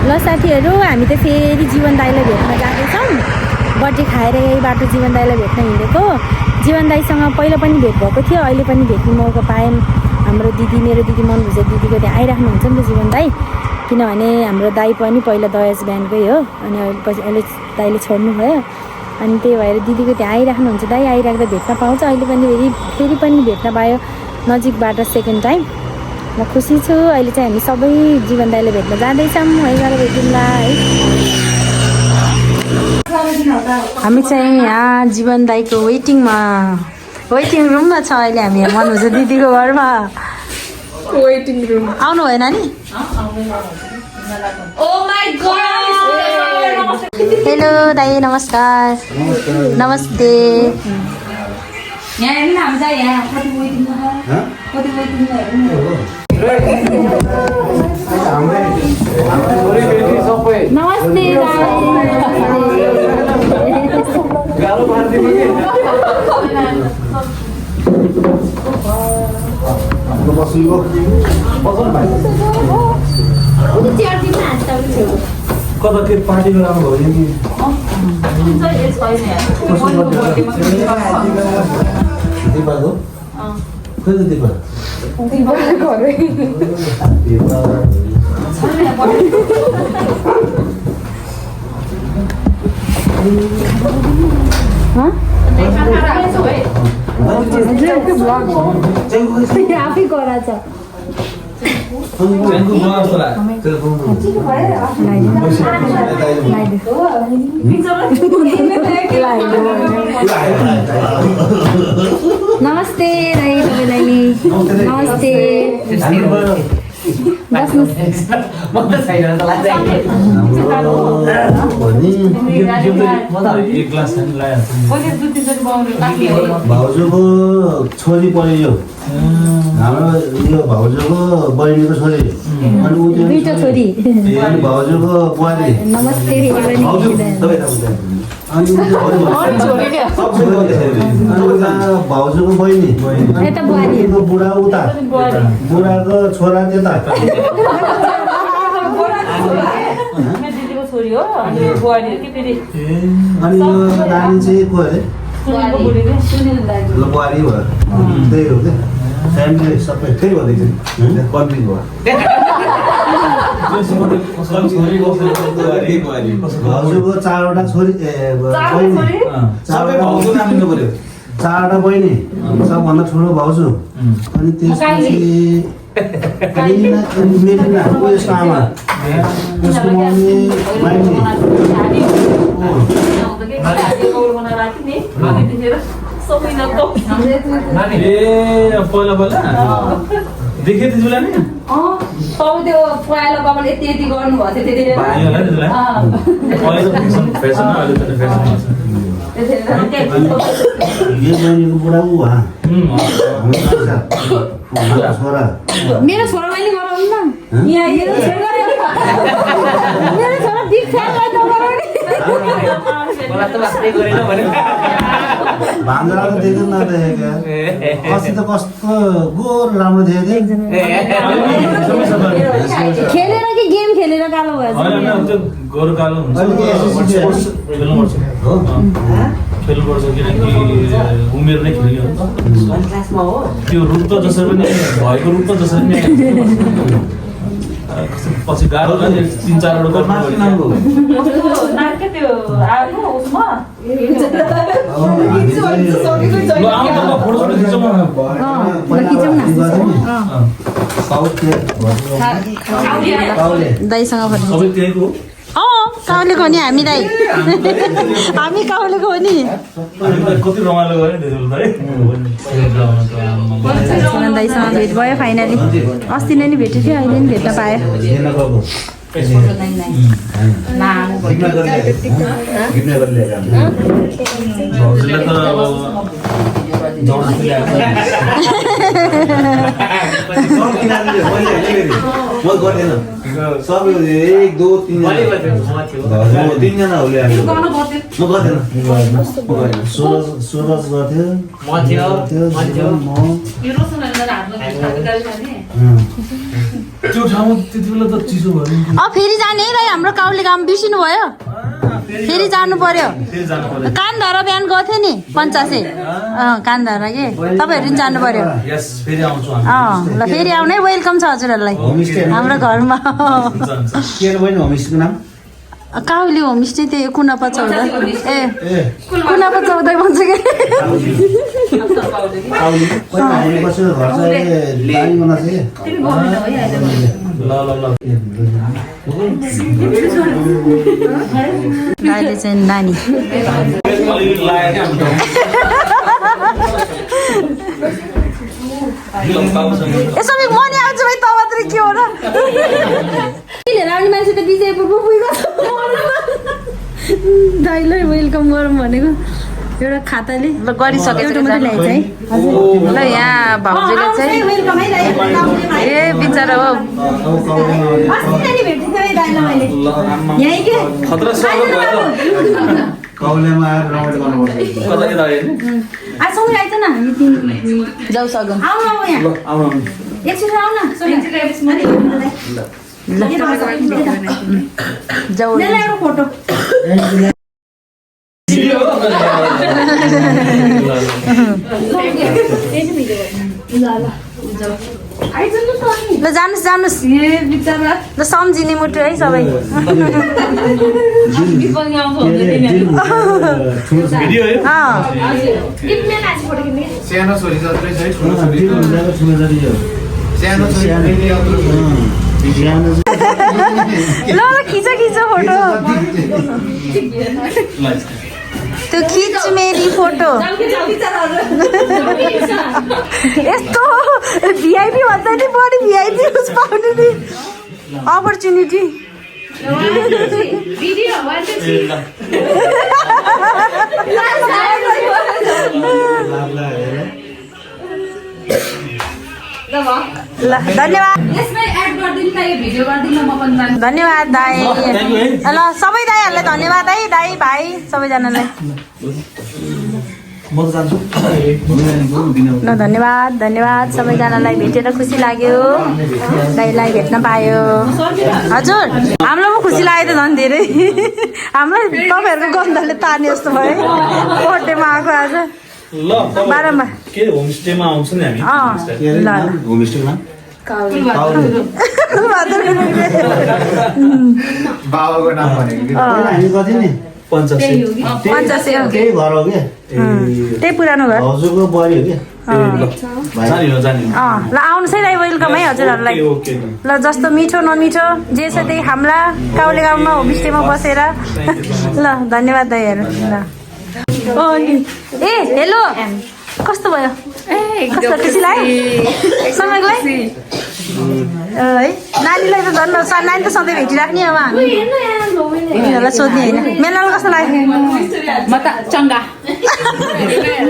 ल साथीहरू हामी त फेरि जीवन दाइलाई भेट्न जाँदैछौँ। बर्थडे खाएर यही बाटो जीवन दाइलाई भेट्न हिँडेको। जीवन दाइसँग पहिला पनि भेट भएको थियो, अहिले पनि भेट्ने मौका पायौँ। हाम्रो दिदी, मेरो दिदी मनभुजे दिदीको त्यहाँ आइराख्नुहुन्छ नि त जीवन दाइ, किनभने हाम्रो दाइ पनि पहिला दयाज ब्यान्डकै हो अनि पछि अहिले दाइले छोड्नु भयो। अनि त्यही भएर दिदीको त्यहाँ आइराख्नुहुन्छ। दाइ आइराख्दा भेट्न पाउँछ। अहिले पनि फेरि पनि भेट्न पायो नजिकबाट सेकेन्ड टाइम। म खुसी छु। अहिले चाहिँ हामी सबै जीवन दाइले भेट्न जाँदैछौँ। गएर भेटौँला है। हामी चाहिँ यहाँ जीवन दाइको वेटिङ रुममा छ अहिले हामी। मनभुजे दिदीको घरमा वेटिङ रुम। आउनु भयो नानी? हेलो दाइ, नमस्कार। नमस्ते। नमस्ते कता त्यो पार्टीको राम्रो भयो नि दिपाको खोइ त दिपा आफै गराछ। नमस्ते दाइ, तपाईँलाई नि नमस्ते। भाउजूको छोरी पऱ्यो यो हाम्रो यो भाउजूको बहिनीको छोरी अनि दुईटा छोरी। भाउजूको बुहारी। नमस्ते। भाउजूको बहिनी, बुढा उता, बुढाको छोरा त्यता। अनि यो नानी चाहिँ को अरे? बुहारी भयो। त्यही हो क्या, फ्यामिली सबै त्यही भन्दैछ कन्फ्लिक्ट भयो। भाउजूको चारवटा छोरी बहिनी, चारवटा बहिनी, सबभन्दा ठुलो भाउजू। अनि त्यसपछि मेलिना उयसको आमा, त्यसको मम्मी माइनी। देखे तिमीलाई नि त्यो पहिला कपाल यति यति गर्नुभएको थियो छोरा मेरो छोरालाई नि गराउनु न। मेरो छोरा बिग फ्यानलाई नगराउने। भान्जा त देख्नु नदेखेको अस्ति त कस्तो गोर राम्रो देखेको खेलेर कि गेम खेलेर कालो भएछ? गोरु कालो हुन्छ खेल्नुपर्छ किनकि उमेर नै खेल्ने हो। त्यो रूप त जसरी पनि भएको रूप त जसरी पनि पछि गाह्रो 3-4 दाइसँग काउलेको नि हामीलाई हामी काउलेको हो नि। कति रमाइलो गऱ्यो जीवन दाइसँग भेट भयो फाइनली। अस्ति नै भेटेको थियो, अहिले नि भेट्न पायो। सब 1 2 3 तीनजना होले म गर्दैन सुरज गर्थ्यो त्यो ठाउँ त्यति बेला त चिसो भयो नि। फेरि जाने है दाइ हाम्रो काउले काम बिर्सिनु भयो फेरि जानु पर्यो फेरि जानु पर्यो। कानधारा बिहान गएको थियो नि 85 कानधारा के तपाईँहरू पनि जानु पर्यो यस फेरि आउँछु हामी। ल फेरि आउनै वेलकम छ हजुरहरूलाई हाम्रो घरमा के अरे बहिनी होमस्टेको नाम काउली होमस्टे त्यही कुनापा चौध कुनापा चौध भन्छ कि काउली पहिला हामी बसेर घर चाहिँ बारी बनाएको थियो ल ल ल अहिले चाहिँ नानी अलिकति लाग्यो यसो म नि आउँछु भाइ त मात्रै के हो र लिएर आउने मान्छे त विजयपुर पो पुगेको छ दाइलाई वेलकम गरौँ भनेको एउटा खाताले ल गरिसकेको एउटा मात्रै ल्याएछ है ल यहाँ भाउजूले चाहिँ वेलकम है दाइ ए बिचरा हो यही के खतरा स्वागत भयो त। काउलेमा आएर रमाइलो गर्नुपर्छ कता के लाग्यो नि? आज सँगै आइज न हामी तिन जाऊ सगुन आउनु अब यहाँ ल आउनु एकछिन आउ न जाऊ एउटा फोटो ल जानुहोस् जानुहोस् ल सम्झिने मुटु है सबै भिडियो है सानो छोरी जत्रै छ ठुलो सानो ल खिच खिच फोटो त्यो खिच मेरी फोटो यस्तो भिआइपी भन्दा नि बढी भिआइपी उस पाउने नि अपर्च्युनिटी ल धन्यवाद धन्यवाद दाई ल सबै दाईहरूलाई धन्यवाद है दाई भाइ सबैजनालाई म त जान्छु ल धन्यवाद धन्यवाद सबैजनालाई भेटेर खुसी लाग्यो दाईलाई भेट्न पायो हजुर हामीलाई पनि खुसी लाग्यो त झन् धेरै हामीलाई तपाईँहरूको गन्धले तार्ने जस्तो भयो बर्थडेमा आएको आज ल बाह्रमा के होमस्टेमा आउँछ नि हामी ल होमस्टेको नाम बाबाको नाम भनेको कि पहिला हामी गएको थियौँ नि 85 त्यही घर हो क्या त्यही पुरानो घर हजुरको बुहारी हो क्या जाने हो जाने हो। ल आउनुहोस् है दाइ वेलकम है हजुरहरूलाई ओके ओके ल जस्तो मिठो नमिठो जे छ त्यही हाम्रा काउले गाउँमा होमस्टेमा बसेर ल धन्यवाद दाइहरू ल ए हेलो कस्तो भयो कस्तो खुसी लाग्यो समयलाई है नानीलाई त झन् नानी त सधैँ भेटिराख्ने अब हामी यिनीहरूलाई सोध्ने होइन मेलालाई कस्तो लाग्यो म त चङ्गा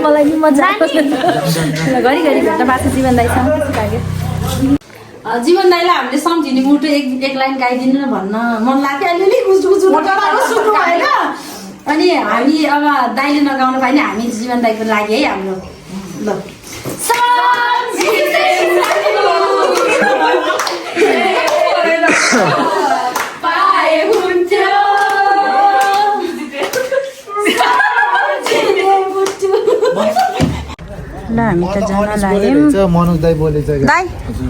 मलाई नि मजा आएको ल घरिघरि भेट्न पाएको जीवन दाइसँग कस्तो लाग्यो जीवन दाइलाई हामीले सम्झिने मुटु एक लाइन गाइदिनु न भन्न मन लाग्यो अलिअलि गुजु सुन्नु भएन अनि हामी अब दाइले नगाउनु पायो भने हामी जीवन दाइको लागि है हाम्रो ल ल हामी त जान लाग्यौँ मनोज दाई बोलेछ दाइ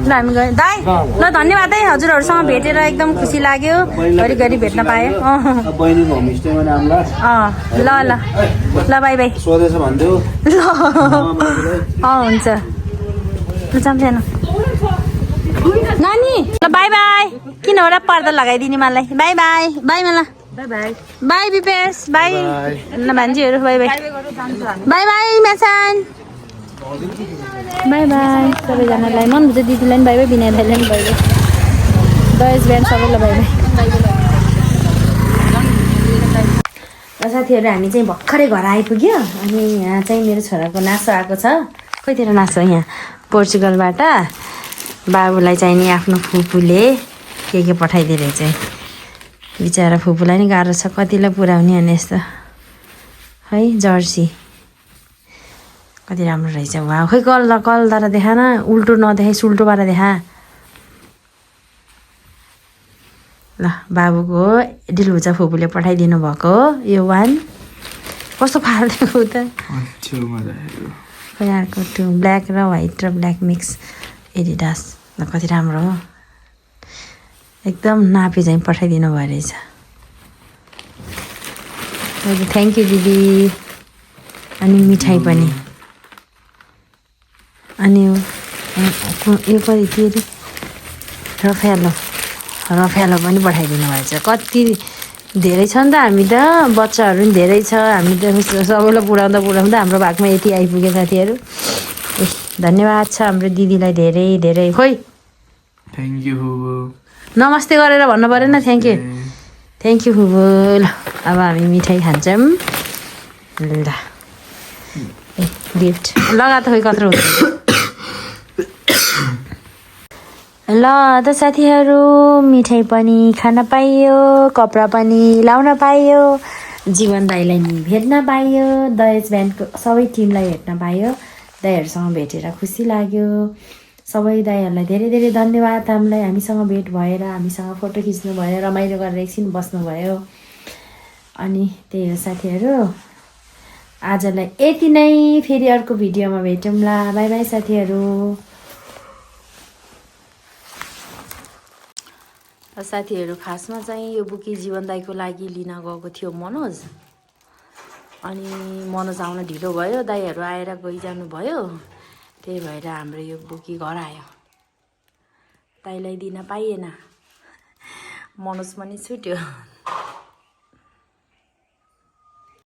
ल हामी गयौँ दाइ ल धन्यवाद है हजुरहरूसँग भेटेर एकदम खुसी लाग्यो घरिघरि भेट्न पाएँ बहिनीको होमस्टेमा नामला ल ल ल बाई बाई सोधेछ भन्थ्यो ल हुन्छ ल जान्छ नानी ल बाई बाई किन हो र पर्दा लगाइदिने मलाई बाई बाई बाई मलाई बाई विपेश बाई ल भान्जीहरू बाई बाई बाई बाई मेसान बाई बाई सबैजनालाई मन बुझ्छ दिदीलाई पनि बाई बाई बिना दाइलाई पनि बाई बाई दहेज बिहान सबैलाई बाई बाई साथीहरू हामी चाहिँ भर्खरै घर आइपुग्यो अनि यहाँ चाहिँ मेरो छोराको नासो आएको छ कहितिर नासो यहाँ पोर्चुगलबाट बाबुलाई चाहिँ नि आफ्नो फुपूले के पठाइदिए रहेछ बिचरा फुपूलाई नि गाह्रो छ कतिलाई पुऱ्याउने अनि यस्तो है जर्सी कति राम्रो रहेछ वा खै कलर देखा न उल्टो नदेखाइ सुल्टोबाट देखा ल बाबुको डिलहुचा फुपूले पठाइदिनु भएको हो यो वान कस्तो फालिदिएको त यहाँको त्यो ब्ल्याक र व्हाइट र ब्ल्याक मिक्स एडिडास ल कति राम्रो हो एकदम नापी चाहिँ पठाइदिनु भयो रहेछ थ्याङ्क यू दिदी अनि मिठाई पनि अनि यो कति के अरे रफेलो पनि पठाइदिनु भएछ कति धेरै छ नि त हामी त बच्चाहरू पनि धेरै छ हामी त सबैलाई पुऱ्याउँदा हाम्रो भागमा यति आइपुगे साथीहरू धन्यवाद छ हाम्रो दिदीलाई धेरै धेरै खोइ थ्याङ्क यू नमस्ते गरेर भन्नु परेन थ्याङ्क यू हुबु ल अब हामी मिठाई खान्छौँ ल गिफ्ट लगा त खोइ कत्रो हुन्छ ल त साथीहरू मिठाई पनि खान पाइयो कपडा पनि लाउन पाइयो जीवन दाईलाई नि भेट्न पाइयो दहेज ब्यान्डको सबै टिमलाई भेट्न पाइयो दाईहरूसँग भेटेर खुसी लाग्यो सबै दाईहरूलाई धेरै धेरै धन्यवाद हामीसँग भेट भएर हामीसँग फोटो खिच्नु भयो रमाइलो गरेर एकछिन बस्नुभयो अनि त्यही हो साथीहरू आजलाई यति नै फेरि अर्को भिडियोमा भेटौँला बाई बाई साथीहरू साथीहरू खासमा चाहिँ यो बुकी जीवन दाईको लागि लिन गएको थियो मनोज अनि मनोज आउन ढिलो भयो दाईहरू आएर गइजानु भयो त्यही भएर हाम्रो यो बुकी घर आयो दाईलाई दिन पाइएन मनोज पनि छुट्यो